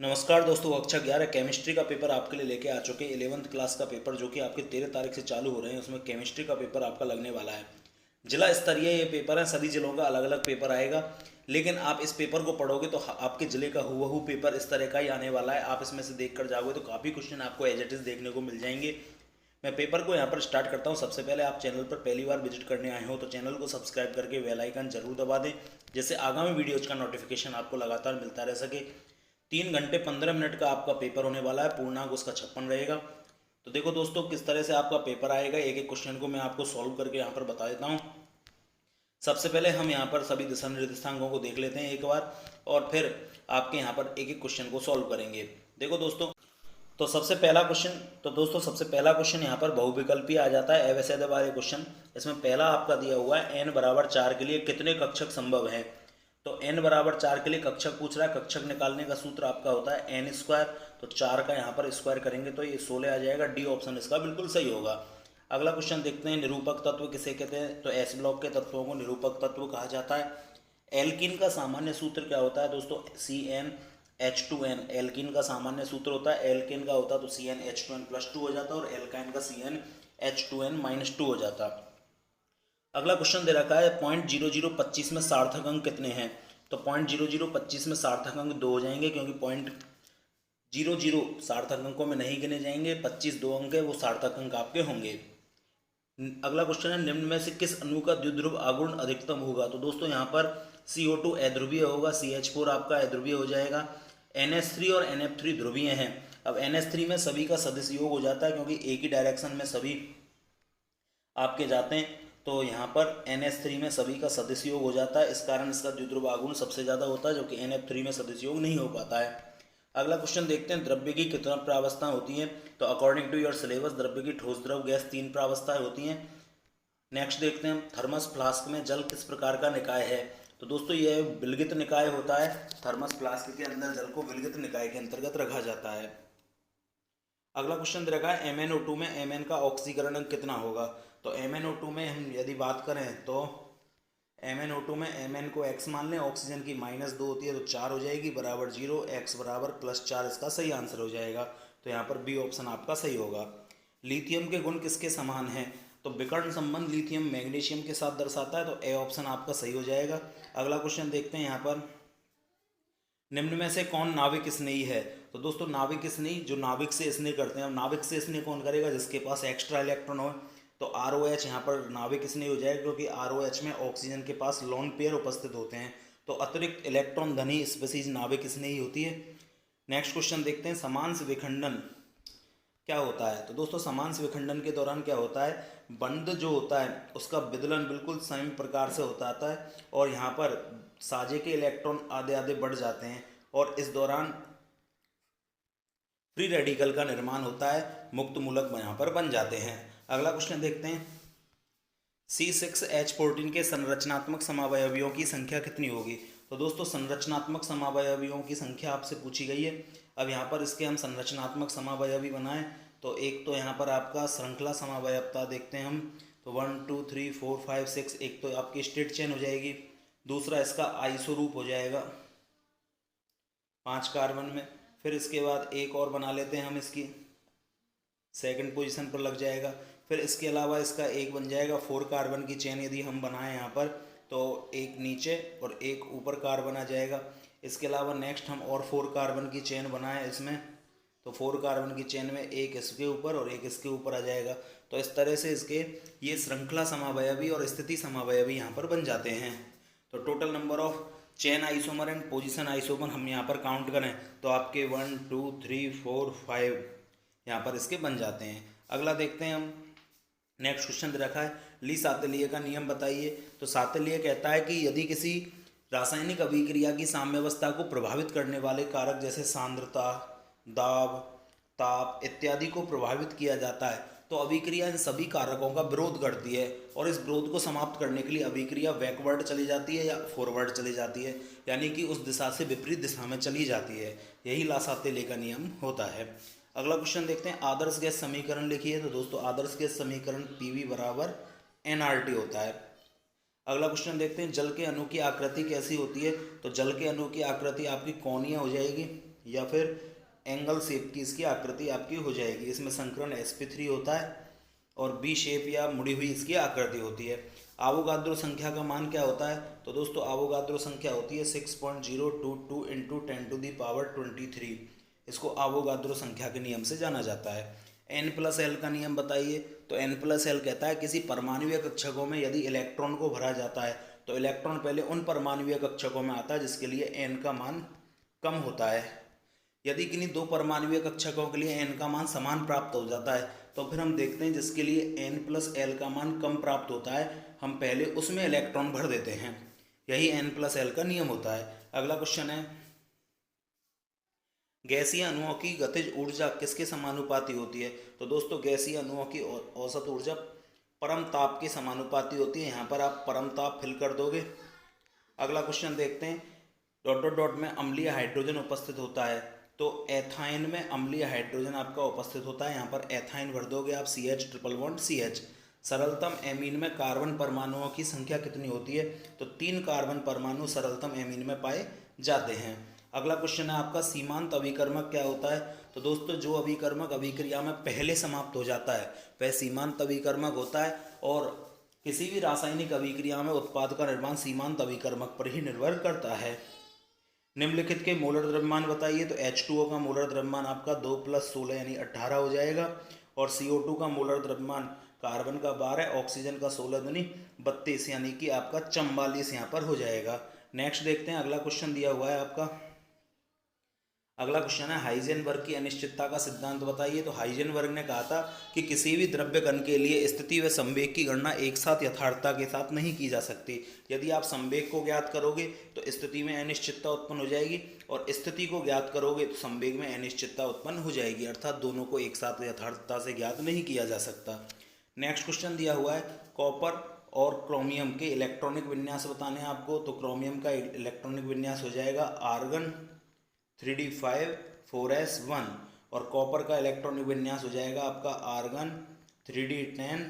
नमस्कार दोस्तों, कक्षा 11 केमिस्ट्री का पेपर आपके लिए लेके आ चुके हैं। 11th क्लास का पेपर जो कि आपके 13 तारीख से चालू हो रहे हैं, उसमें केमिस्ट्री का पेपर आपका लगने वाला है। जिला स्तरीय ये पेपर है, सभी जिलों का अलग अलग पेपर आएगा। लेकिन आप इस पेपर को पढ़ोगे तो आपके जिले का हुबहू पेपर इस तरह का ही आने वाला है। आप इसमें से देख कर जाओगे तो काफ़ी क्वेश्चन आपको एज इट इज़ देखने को मिल जाएंगे। मैं पेपर को यहाँ पर स्टार्ट करता हूँ। सबसे पहले आप चैनल पर पहली बार विजिट करने आए हो तो चैनल को सब्सक्राइब करके बेल आइकन जरूर दबा दें, जिससे आगामी वीडियोज़ का नोटिफिकेशन आपको लगातार मिलता रह सके। 3 घंटे 15 मिनट का आपका पेपर होने वाला है। पूर्णांक उसका 56 रहेगा। तो देखो दोस्तों, किस तरह से आपका पेपर आएगा, एक एक क्वेश्चन को मैं आपको सॉल्व करके यहाँ पर बता देता हूँ। सबसे पहले हम यहाँ पर सभी दिशा निर्देशांकों को देख लेते हैं एक बार, और फिर आपके यहाँ पर एक एक क्वेश्चन को सॉल्व करेंगे। देखो दोस्तों, सबसे पहला क्वेश्चन यहाँ पर बहुविकल्पीय आ जाता है, अवैध वाले क्वेश्चन। इसमें पहला आपका दिया हुआ है n=4 के लिए कितने कक्षक संभव है। तो n=4 के लिए कक्षक पूछ रहा है। कक्षक निकालने का सूत्र आपका होता है n²। तो 4 का यहाँ पर स्क्वायर करेंगे तो ये 16 आ जाएगा। डी ऑप्शन इसका बिल्कुल सही होगा। अगला क्वेश्चन देखते हैं, निरूपक तत्व किसे कहते हैं। तो एस ब्लॉक के तत्वों को निरूपक तत्व कहा जाता है। एल्किन का सामान्य सूत्र क्या होता है दोस्तों, CnH2n। एल्किन का सामान्य सूत्र होता है, एल्किन का होता तो CnH2n+2 हो जाता और एल्काइन का CnH2n-2 हो जाता। अगला क्वेश्चन दे रखा है, 0.0025 में सार्थक अंक कितने हैं। तो 0.0025 में सार्थक अंक 2 हो जाएंगे, क्योंकि 0.00 सार्थक अंकों में नहीं गिने जाएंगे। 25 2 अंक है, वो सार्थक अंक आपके होंगे। अगला क्वेश्चन है, निम्न में से किस अणु का द्विध्रुव आघूर्ण अधिकतम होगा। तो दोस्तों यहाँ पर CO2 अध्रुवीय होगा, CH4 आपका अध्रुवीय हो जाएगा। NH3 और NF3 ध्रुवीय हैं। अब NH3 में सभी का सदिश योग हो जाता है, क्योंकि एक ही डायरेक्शन में सभी आपके जाते हैं। तो यहाँ पर NH3 में सभी का सदिश योग हो जाता है, इस कारण इसका द्विध्रुव आघूर्ण सबसे ज़्यादा होता है, जो कि NF3 में सदिश योग नहीं हो पाता है। अगला क्वेश्चन देखते हैं, द्रव्य की कितना प्रावस्था होती है। तो अकॉर्डिंग टू योर सिलेबस द्रव्य की ठोस, द्रव, गैस 3 प्रावस्थाएं होती हैं। नेक्स्ट देखते हैं, थर्मस फ्लास्क में जल किस प्रकार का निकाय है। तो दोस्तों ये विलगित निकाय होता है। थर्मस फ्लास्क के अंदर जल को विलगित निकाय के अंतर्गत रखा जाता है। अगला क्वेश्चन दे रखा है, MnO2 में Mn का ऑक्सीकरण अंक कितना होगा। तो MnO2 में हम यदि बात करें तो MnO2 में Mn को x मान लें, ऑक्सीजन की -2 होती है तो 4 हो जाएगी, बराबर 0, x बराबर +4 इसका सही आंसर हो जाएगा। तो यहाँ पर बी ऑप्शन आपका सही होगा। लिथियम के गुण किसके समान हैं। तो विकर्ण संबंध लिथियम मैग्नीशियम के साथ दर्शाता है, तो ए ऑप्शन आपका सही हो जाएगा। अगला क्वेश्चन देखते हैं यहाँ पर, निम्न में से कौन नाविक स्नेही है। तो दोस्तों नाविक स्नेही जो नाविक से स्नेह करते हैं। अब नाविक से स्नेह कौन करेगा, जिसके पास एक्स्ट्रा इलेक्ट्रॉन हो। तो ROH यहाँ पर नाविक स्नेही हो जाएगा, क्योंकि ROH में ऑक्सीजन के पास लोन पेयर उपस्थित होते हैं, तो अतिरिक्त इलेक्ट्रॉन धनी स्पीशीज नाविक स्नेही होती है। नेक्स्ट क्वेश्चन देखते हैं, समांश विखंडन क्या होता है। तो दोस्तों समांश विखंडन के दौरान क्या होता है, बंध जो होता है उसका विदलन बिल्कुल सेम प्रकार से होता है, और यहाँ पर साझे के इलेक्ट्रॉन आधे आधे बढ़ जाते हैं, और इस दौरान फ्री रेडिकल का निर्माण होता है, मुक्त मूलक यहाँ पर बन जाते हैं। अगला क्वेश्चन देखते हैं, C6H14 के संरचनात्मक समावयवियों की संख्या कितनी होगी। तो दोस्तों संरचनात्मक समावयवियों की संख्या आपसे पूछी गई है। अब यहाँ पर इसके हम संरचनात्मक समावयवी बनाएं, तो एक तो यहाँ पर आपका श्रृंखला समावयवता देखते हैं हम। तो 1 2 3 4 5 6, एक तो आपकी स्ट्रेट चेन हो जाएगी, दूसरा इसका आइसोरूप हो जाएगा 5 कार्बन में। फिर इसके बाद एक और बना लेते हैं हम, इसकी सेकंड पोजीशन पर लग जाएगा। फिर इसके अलावा इसका एक बन जाएगा 4 कार्बन की चेन, यदि हम बनाएं यहाँ पर तो एक नीचे और एक ऊपर कार्बन आ जाएगा। इसके अलावा नेक्स्ट हम और 4 कार्बन की चेन बनाएं इसमें, तो 4 कार्बन की चेन में एक इसके ऊपर और एक इसके ऊपर आ जाएगा। तो इस तरह से इसके ये श्रृंखला समावयवी और स्थिति समावयवी यहाँ पर बन जाते हैं। तो total number of chain isomer and position isomer हम यहाँ पर काउंट करें तो आपके 1 2 3 4 5 यहाँ पर इसके बन जाते हैं। अगला देखते हैं हम, नेक्स्ट क्वेश्चन दे रखा है, ली सातल्य का नियम बताइए। तो सातल्य कहता है कि यदि किसी रासायनिक अभिक्रिया की साम्यावस्था को प्रभावित करने वाले कारक जैसे सांद्रता, दाब, ताप इत्यादि को प्रभावित किया जाता है, तो अभिक्रिया इन सभी कारकों का विरोध करती है, और इस विरोध को समाप्त करने के लिए अभिक्रिया बैकवर्ड चली जाती है या फॉरवर्ड चली जाती है, यानी कि उस दिशा से विपरीत दिशा में चली जाती है। यही ला सातल्य का नियम होता है। अगला क्वेश्चन देखते हैं, आदर्श गैस समीकरण लिखिए। तो दोस्तों आदर्श गैस समीकरण PV बराबर nRT होता है। अगला क्वेश्चन देखते हैं, जल के अणु की आकृति कैसी होती है। तो जल के अणु की आकृति आपकी कोणीय हो जाएगी। या फिर एंगल शेप की इसकी आकृति आपकी हो जाएगी। इसमें संकरण sp3 होता है और बी शेप या मुड़ी हुई इसकी आकृति होती है। आवोगाद्रो संख्या का मान क्या होता है? तो दोस्तों आवोगाद्रो संख्या होती है 6.022 इंटू 10⁻23। इसको आवोगाद्रो संख्या के नियम से जाना जाता है। n+l का नियम बताइए। तो n+l कहता है किसी परमाणुीय कक्षकों में यदि इलेक्ट्रॉन को भरा जाता है तो इलेक्ट्रॉन पहले उन परमाणुीय कक्षकों में आता है जिसके लिए n का मान कम होता है। यदि किन्हीं दो परमाणुीय कक्षकों के लिए n का मान समान प्राप्त हो जाता है तो फिर हम देखते हैं जिसके लिए n+l का मान कम प्राप्त होता है हम पहले उसमें इलेक्ट्रॉन भर देते हैं। यही n+l का नियम होता है। अगला क्वेश्चन है, गैसीय अणुओं की गतिज ऊर्जा किसके समानुपाती होती है? तो दोस्तों गैसीय अणुओं की औसत ऊर्जा परम ताप के समानुपाती होती है। यहाँ पर आप परम ताप फिल कर दोगे। अगला क्वेश्चन देखते हैं, डॉट डॉट डॉट में अम्लीय हाइड्रोजन उपस्थित होता है तो एथाइन में अम्लीय हाइड्रोजन आपका उपस्थित होता है। यहाँ पर एथाइन भर दोगे आप CH�11CH। सरलतम एमीन में कार्बन परमाणुओं की संख्या कितनी होती है? तो 3 कार्बन परमाणु सरलतम एमीन में पाए जाते हैं। अगला क्वेश्चन है आपका, सीमांत अभिकर्मक क्या होता है? तो दोस्तों जो अभिकर्मक अभिक्रिया में पहले समाप्त हो जाता है वह सीमांत अभिकर्मक होता है और किसी भी रासायनिक अभिक्रिया में उत्पाद का निर्माण सीमांत अभिकर्मक पर ही निर्भर करता है। निम्नलिखित के मोलर द्रव्यमान बताइए। तो H2O का मोलर द्रव्यमान आपका 2 + 16 यानी 18 हो जाएगा और CO2 का मोलर द्रव्यमान कार्बन का 12, ऑक्सीजन का 16 यानी 32 यानी कि आपका 44 यहाँ पर हो जाएगा। नेक्स्ट देखते हैं, अगला क्वेश्चन दिया हुआ है आपका। अगला क्वेश्चन है, हाइजेनबर्ग की अनिश्चितता का सिद्धांत बताइए। तो हाइजेनबर्ग ने कहा था कि किसी भी द्रव्य कण के लिए स्थिति व संवेग की गणना एक साथ यथार्थता के साथ नहीं की जा सकती। यदि आप संवेग को ज्ञात करोगे तो स्थिति में अनिश्चितता उत्पन्न हो जाएगी और स्थिति को ज्ञात करोगे तो संवेग में अनिश्चितता उत्पन्न हो जाएगी, अर्थात दोनों को एक साथ यथार्थता से ज्ञात नहीं किया जा सकता। नेक्स्ट क्वेश्चन दिया हुआ है, कॉपर और क्रोमियम के इलेक्ट्रॉनिक विन्यास बताने हैं आपको। तो क्रोमियम का इलेक्ट्रॉनिक विन्यास हो जाएगा आर्गन 3d5 4s1 और कॉपर का इलेक्ट्रॉनिक विन्यास हो जाएगा आपका आर्गन 3d10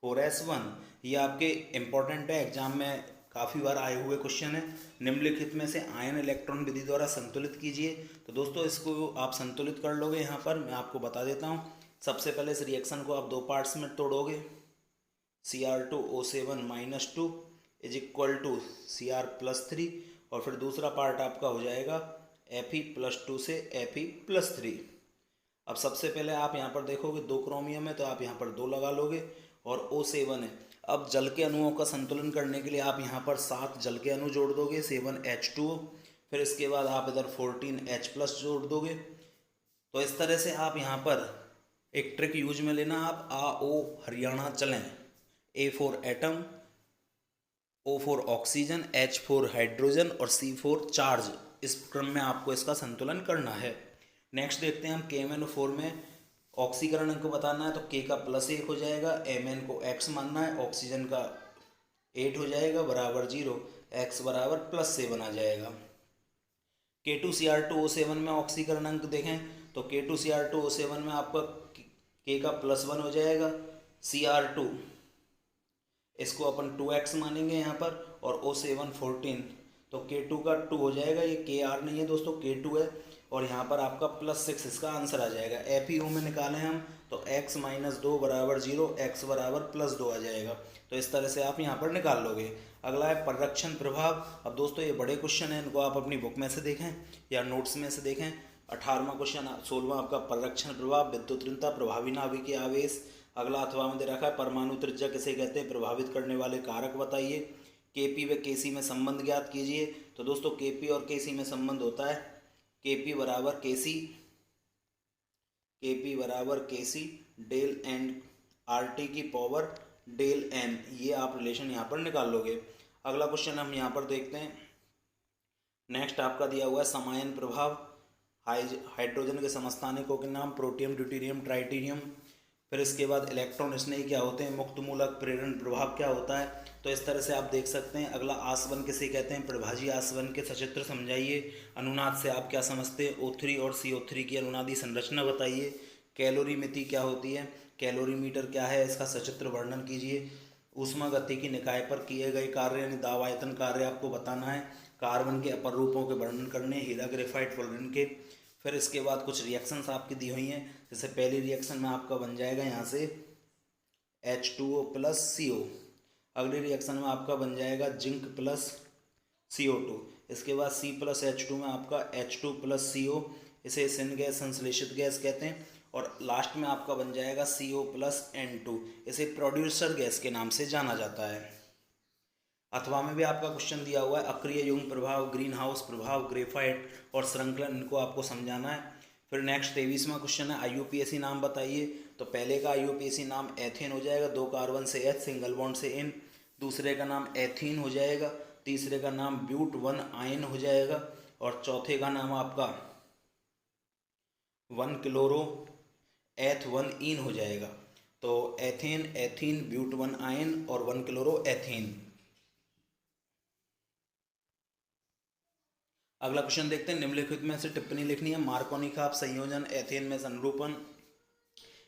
4s1। ये आपके इम्पोर्टेंट है, एग्जाम में काफ़ी बार आए हुए क्वेश्चन है। निम्नलिखित में से आयन इलेक्ट्रॉन विधि द्वारा संतुलित कीजिए। तो दोस्तों इसको आप संतुलित कर लोगे। यहाँ पर मैं आपको बता देता हूँ। सबसे पहले इस रिएक्शन को आप दो पार्ट्स में तोड़ोगे। Cr2O7 - 2 = Cr+3 और फिर दूसरा पार्ट आपका हो जाएगा Fe+2 से Fe+3। अब सबसे पहले आप यहाँ पर देखोगे 2 क्रोमियम है तो आप यहाँ पर 2 लगा लोगे और O7 है। अब जल के अणुओं का संतुलन करने के लिए आप यहाँ पर 7 जल के अणु जोड़ दोगे, 7H2O। फिर इसके बाद आप इधर 14H+ जोड़ दोगे। तो इस तरह से आप यहाँ पर एक ट्रिक यूज में लेना, आप A-O हरियाणा चलें। A4 atom, O4 oxygen, H4 hydrogen और C4 चार्ज, इस क्रम में आपको इसका संतुलन करना है। नेक्स्ट देखते हैं हम, KMnO4 में ऑक्सीकरण को बताना है। तो K का +1 हो जाएगा, Mn को X मानना है, ऑक्सीजन का 8 हो जाएगा बराबर 0, X बराबर +7 आ जाएगा। K2Cr2O7 में ऑक्सीकरण अंक देखें तो K2Cr2O7 में आपका K का +1 हो जाएगा, Cr2 इसको अपन 2x मानेंगे यहाँ पर और O7 14 तो K2 का 2 हो जाएगा। ये Kr नहीं है दोस्तों, K2 है और यहाँ पर आपका +6 इसका आंसर आ जाएगा। FeO में निकालें हम तो x - 2 बराबर 0, x बराबर +2 आ जाएगा। तो इस तरह से आप यहाँ पर निकाल लोगे। अगला है परिरक्षण प्रभाव। अब दोस्तों ये बड़े क्वेश्चन हैं, इनको आप अपनी बुक में से देखें या नोट्स में से देखें। 18वां क्वेश्चन 16वां आपका परिरक्षण प्रभाव, विद्युत ऋणता, प्रभावी नाभिकीय आवेश। अगला अथवा में दे रखा है, परमाणु त्रिज्या किसे कहते हैं, प्रभावित करने वाले कारक बताइए। Kp व Kc में संबंध ज्ञात कीजिए। तो दोस्तों Kp और Kc में संबंध होता है Kp बराबर Kc डेल एन RT की पावर डेल n, ये आप रिलेशन यहाँ पर निकाल लोगे। अगला क्वेश्चन हम यहाँ पर देखते हैं। नेक्स्ट आपका दिया हुआ है समायन प्रभाव, हाइड्रोजन के समस्थानिकों के नाम प्रोटियम, ड्यूटेरियम, ट्राइटेरियम। फिर इसके बाद इलेक्ट्रॉन स्नेही क्या होते हैं, मुक्त मूलक, प्रेरण प्रभाव क्या होता है। तो इस तरह से आप देख सकते हैं। अगला आसवन किसे कहते हैं, प्रभाजी आसवन के सचित्र समझाइए। अनुनाद से आप क्या समझते हैं, O3 और CO3 की अनुनादी संरचना बताइए। कैलोरीमिति क्या होती है, कैलोरीमीटर क्या है, इसका सचित्र वर्णन कीजिए। ऊष्मागतिकी निकाय पर किए गए कार्य यानी दाब आयतन कार्य आपको बताना है। कार्बन के अपर रूपों के वर्णन करने, हीरा ग्रेफाइट फ्लोरीन के। फिर इसके बाद कुछ रिएक्शंस आपकी दी हुई हैं, जैसे पहली रिएक्शन में आपका बन जाएगा यहाँ से H2O प्लस CO। अगली रिएक्शन में आपका बन जाएगा जिंक प्लस CO2। इसके बाद C प्लस H2 में आपका H2 प्लस CO, इसे सिन गैस संश्लेषित गैस कहते हैं। और लास्ट में आपका बन जाएगा CO प्लस N2, इसे प्रोड्यूसर गैस के नाम से जाना जाता है। अथवा में भी आपका क्वेश्चन दिया हुआ है, अक्रिय युग्म प्रभाव, ग्रीन हाउस प्रभाव, ग्रेफाइट और श्रृंखलन, इनको आपको समझाना है। फिर नेक्स्ट 23वां क्वेश्चन है, IUPAC नाम बताइए। तो पहले का IUPAC नाम एथेन हो जाएगा, 2 कार्बन से H, सिंगल बॉन्ड से N। दूसरे का नाम एथीन हो जाएगा। तीसरे का नाम ब्यूट 1 आयन हो जाएगा। और चौथे का नाम आपका 1 क्लोरो एथ 1 इन हो जाएगा। तो एथेन, एथीन, ब्यूट 1 आयन और 1 क्लोरो एथीन। अगला क्वेश्चन देखते हैं, निम्नलिखित में से टिप्पणी लिखनी है। मार्कोनी खाप संयोजन, एथेन में संरूपण,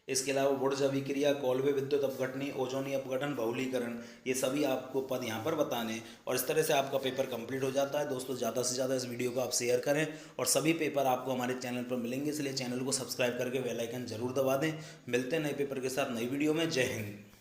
इसके अलावा वुड्स अभिक्रिया, कॉल्वे विद्युत अपघटनी, ओजोनी अपघटन, बहुलीकरण, ये सभी आपको पद यहाँ पर बताने हैं। और इस तरह से आपका पेपर कंप्लीट हो जाता है। दोस्तों ज़्यादा से ज़्यादा इस वीडियो को आप शेयर करें और सभी पेपर आपको हमारे चैनल पर मिलेंगे, इसलिए चैनल को सब्सक्राइब करके बेल आइकन जरूर दबा दें। मिलते हैं नए पेपर के साथ नई वीडियो में। जय हिंद।